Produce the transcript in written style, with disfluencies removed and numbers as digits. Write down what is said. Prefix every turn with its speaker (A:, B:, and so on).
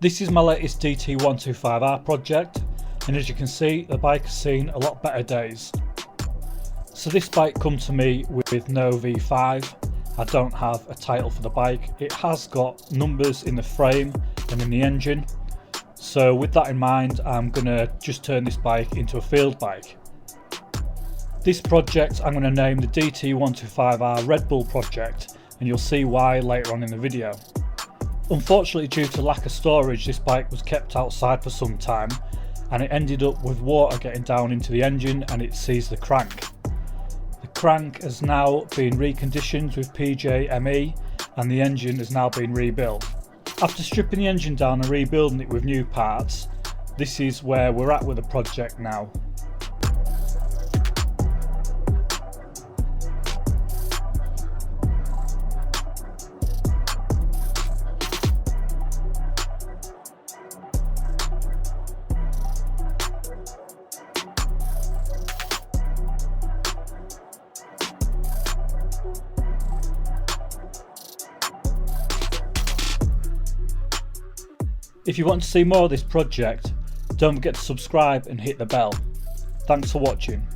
A: This is my latest Dt125R project, and as you can see, the bike has seen a lot better days. So this bike come to me with no V5. I don't have a title for the bike. It has got numbers in the frame and in the engine. So with that in mind, I'm going to just turn this bike into a field bike. This project I'm going to name the Dt125R Redbull project, and you'll see why later on in the video. Unfortunately, due to lack of storage, this bike was kept outside for some time and it ended up with water getting down into the engine and it seized the crank. The crank has now been reconditioned with PJME and the engine has now been rebuilt. After stripping the engine down and rebuilding it with new parts, this is where we're at with the project now. If you want to see more of this project, don't forget to subscribe and hit the bell. Thanks for watching.